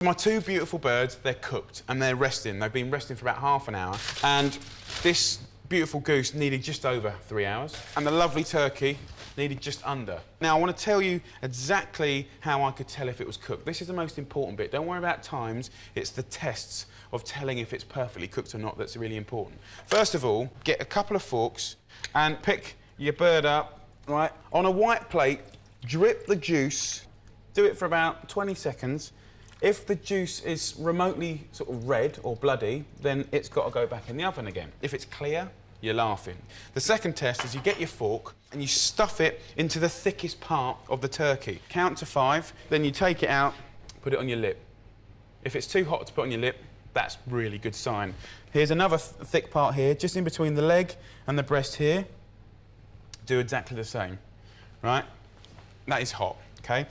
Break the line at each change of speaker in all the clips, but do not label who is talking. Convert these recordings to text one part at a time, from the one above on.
My two beautiful birds, they're cooked and they're resting. They've been resting for about half an hour. And this beautiful goose needed just over 3 hours. And the lovely turkey needed just under. Now, I want to tell you exactly how I could tell if it was cooked. This is the most important bit. Don't worry about times. It's the tests of telling if it's perfectly cooked or not that's really important. First of all, get a couple of forks and pick your bird up, right? On a white plate, drip the juice. Do it for about 20 seconds. If the juice is remotely sort of red or bloody, then it's got to go back in the oven again. If it's clear, you're laughing. The second test is you get your fork and you stuff it into the thickest part of the turkey. Count to 5, then you take it out, put it on your lip. If it's too hot to put on your lip, that's really good sign. Here's another thick part here, just in between the leg and the breast here. Do exactly the same, right? That is hot, okay?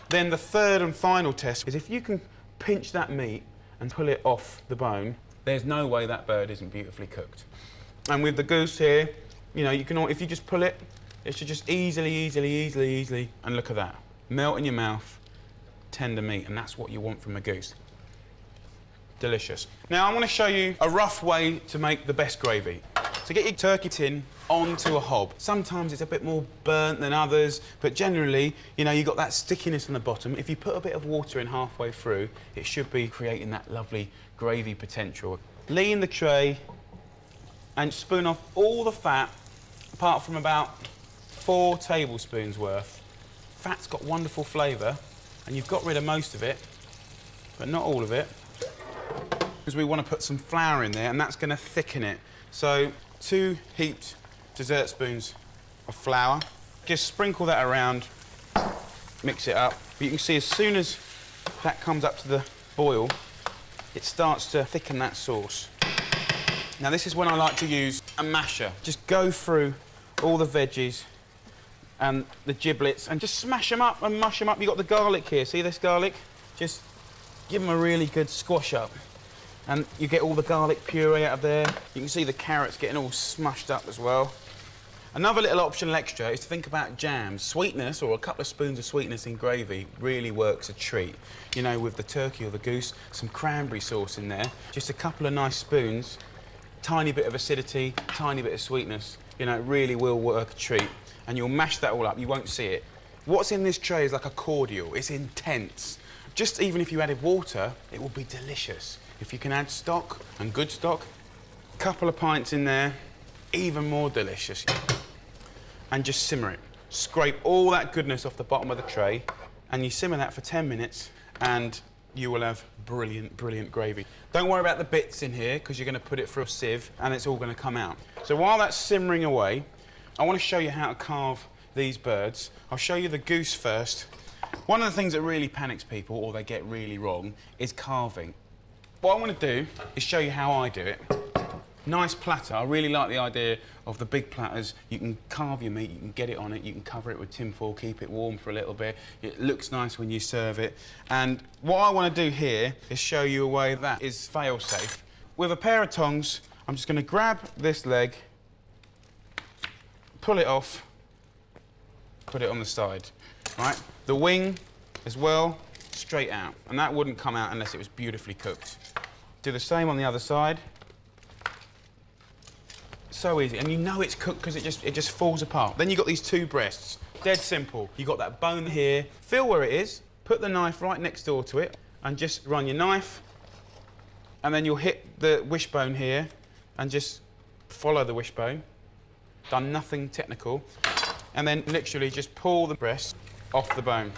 Then the third and final test is if you can pinch that meat and pull it off the bone, there's no way that bird isn't beautifully cooked. And with the goose here, you know, you can, if you just pull it, it should just easily, and look at that. Melt in your mouth, tender meat, and that's what you want from a goose. Delicious. Now, I want to show you a rough way to make the best gravy. So get your turkey tin onto a hob. Sometimes it's a bit more burnt than others, but generally, you know, you've got that stickiness on the bottom. If you put a bit of water in halfway through, it should be creating that lovely gravy potential. Lean the tray and spoon off all the fat, apart from about 4 tablespoons worth. Fat's got wonderful flavour, and you've got rid of most of it, but not all of it, because we want to put some flour in there, and that's going to thicken it. So 2 heaped dessert spoons of flour. Just sprinkle that around, mix it up. But you can see as soon as that comes up to the boil, it starts to thicken that sauce. Now, this is when I like to use a masher. Just go through all the veggies and the giblets and just smash them up and mush them up. You've got the garlic here. See this garlic? Just give them a really good squash up. And you get all the garlic puree out of there. You can see the carrots getting all smushed up as well. Another little optional extra is to think about jams. Sweetness, or a couple of spoons of sweetness in gravy, really works a treat. You know, with the turkey or the goose, some cranberry sauce in there, just a couple of nice spoons, tiny bit of acidity, tiny bit of sweetness. You know, it really will work a treat. And you'll mash that all up, you won't see it. What's in this tray is like a cordial, it's intense. Just even if you added water, it will be delicious. If you can add stock, and good stock, a couple of pints in there, even more delicious. And just simmer it. Scrape all that goodness off the bottom of the tray, and you simmer that for 10 minutes, and you will have brilliant, brilliant gravy. Don't worry about the bits in here, because you're going to put it through a sieve, and it's all going to come out. So while that's simmering away, I want to show you how to carve these birds. I'll show you the goose first. One of the things that really panics people, or they get really wrong, is carving. What I want to do is show you how I do it. Nice platter. I really like the idea of the big platters. You can carve your meat, you can get it on it, you can cover it with tin foil, keep it warm for a little bit. It looks nice when you serve it. And what I want to do here is show you a way that is fail-safe. With a pair of tongs, I'm just going to grab this leg, pull it off, put it on the side, right? The wing as well, straight out. And that wouldn't come out unless it was beautifully cooked. Do the same on the other side. So easy, and you know it's cooked because it just falls apart. Then you've got these 2 breasts. Dead simple. You've got that bone here. Feel where it is, put the knife right next door to it, and just run your knife, and then you'll hit the wishbone here, and just follow the wishbone. Done nothing technical. And then literally just pull the breast off the bone.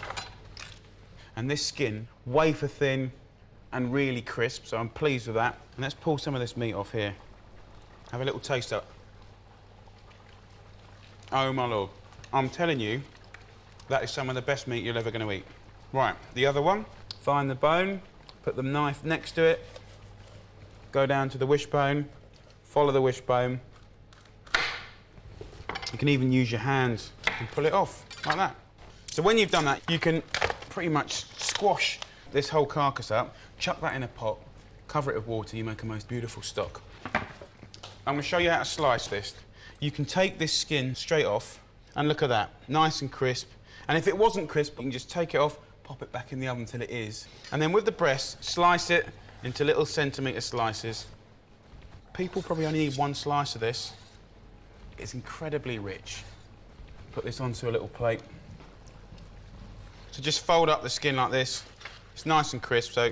And this skin, wafer thin and really crisp, so I'm pleased with that. And let's pull some of this meat off here. Have a little taste up. Oh my Lord. I'm telling you, that is some of the best meat you're ever going to eat. Right, the other one. Find the bone, put the knife next to it, go down to the wishbone, follow the wishbone. You can even use your hands and pull it off, like that. So when you've done that, you can pretty much squash this whole carcass up, chuck that in a pot, cover it with water, you make a most beautiful stock. I'm going to show you how to slice this. You can take this skin straight off, and look at that, nice and crisp. And if it wasn't crisp, you can just take it off, pop it back in the oven until it is. And then with the breast, slice it into little centimetre slices. People probably only need one slice of this. It's incredibly rich. Put this onto a little plate. So just fold up the skin like this. It's nice and crisp, so.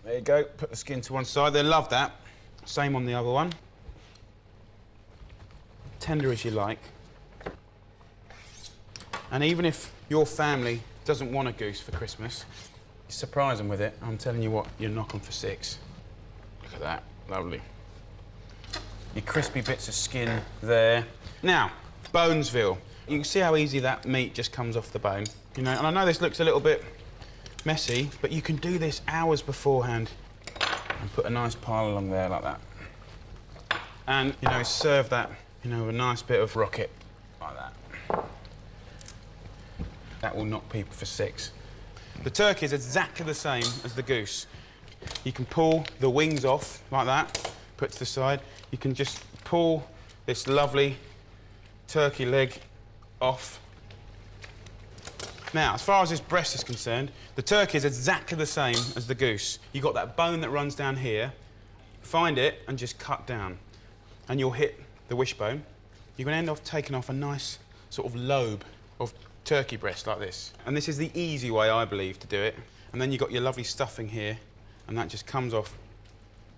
There you go, put the skin to one side. They love that. Same on the other one. Tender as you like. And even if your family doesn't want a goose for Christmas, you surprise them with it. I'm telling you what, you knock them for 6. Look at that, lovely. Your crispy bits of skin there. Now, Bonesville. You can see how easy that meat just comes off the bone. You know, and I know this looks a little bit messy, but you can do this hours beforehand and put a nice pile along there like that. And, you know, serve that, you know, with a nice bit of rocket like that. That will knock people for 6. The turkey is exactly the same as the goose. You can pull the wings off like that, put to the side. You can just pull this lovely turkey leg off. Now, as far as this breast is concerned, the turkey is exactly the same as the goose. You've got that bone that runs down here. Find it and just cut down. And you'll hit the wishbone. You're going to end up taking off a nice sort of lobe of turkey breast like this. And this is the easy way, I believe, to do it. And then you've got your lovely stuffing here, and that just comes off.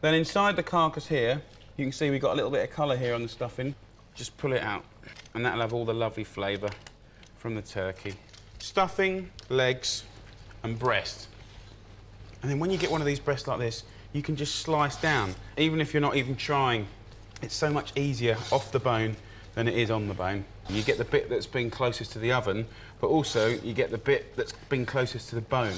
Then inside the carcass here, you can see we've got a little bit of colour here on the stuffing. Just pull it out, and that'll have all the lovely flavour from the turkey. Stuffing, legs, and breast. And then when you get one of these breasts like this, you can just slice down, even if you're not even trying. It's so much easier off the bone than it is on the bone. You get the bit that's been closest to the oven, but also you get the bit that's been closest to the bone.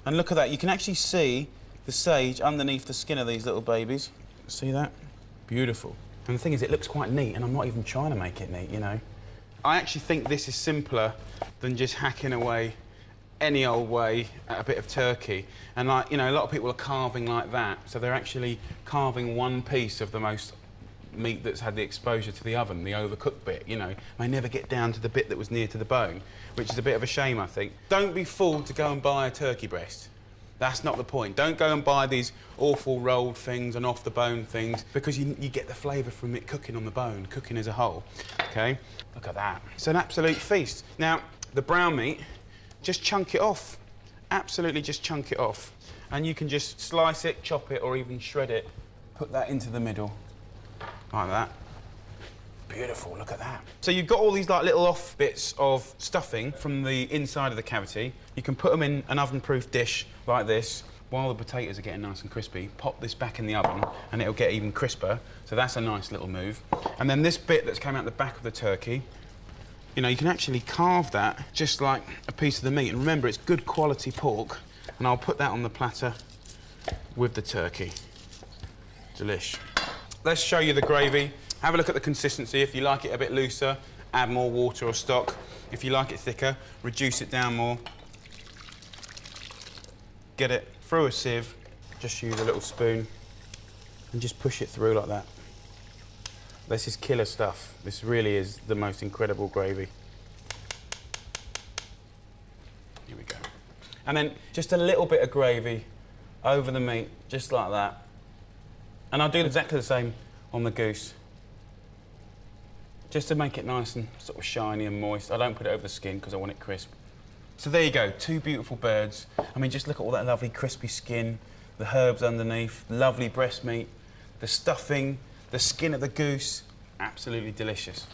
And look at that, you can actually see the sage underneath the skin of these little babies. See that? Beautiful. And the thing is, it looks quite neat, and I'm not even trying to make it neat, you know. I actually think this is simpler than just hacking away any old way at a bit of turkey. And like, you know, a lot of people are carving like that, so they're actually carving one piece of the most meat that's had the exposure to the oven, the overcooked bit, you know. They never get down to the bit that was near to the bone, which is a bit of a shame, I think. Don't be fooled to go and buy a turkey breast. That's not the point. Don't go and buy these awful rolled things and off-the-bone things, because you get the flavour from it cooking on the bone, cooking as a whole, OK? Look at that. It's an absolute feast. Now, the brown meat, just chunk it off. Absolutely just chunk it off. And you can just slice it, chop it, or even shred it. Put that into the middle, like that. Beautiful, look at that. So you've got all these like little off bits of stuffing from the inside of the cavity. You can put them in an oven-proof dish like this while the potatoes are getting nice and crispy. Pop this back in the oven and it'll get even crisper. So that's a nice little move. And then this bit that's come out the back of the turkey, you know, you can actually carve that just like a piece of the meat. And remember, it's good quality pork. And I'll put that on the platter with the turkey. Delish. Let's show you the gravy. Have a look at the consistency. If you like it a bit looser, add more water or stock. If you like it thicker, reduce it down more. Get it through a sieve. Just use a little spoon and just push it through like that. This is killer stuff. This really is the most incredible gravy. Here we go. And then just a little bit of gravy over the meat, just like that. And I'll do exactly the same on the goose. Just to make it nice and sort of shiny and moist. I don't put it over the skin because I want it crisp. So there you go, 2 beautiful birds. I mean, just look at all that lovely crispy skin, the herbs underneath, lovely breast meat, the stuffing, the skin of the goose. Absolutely delicious.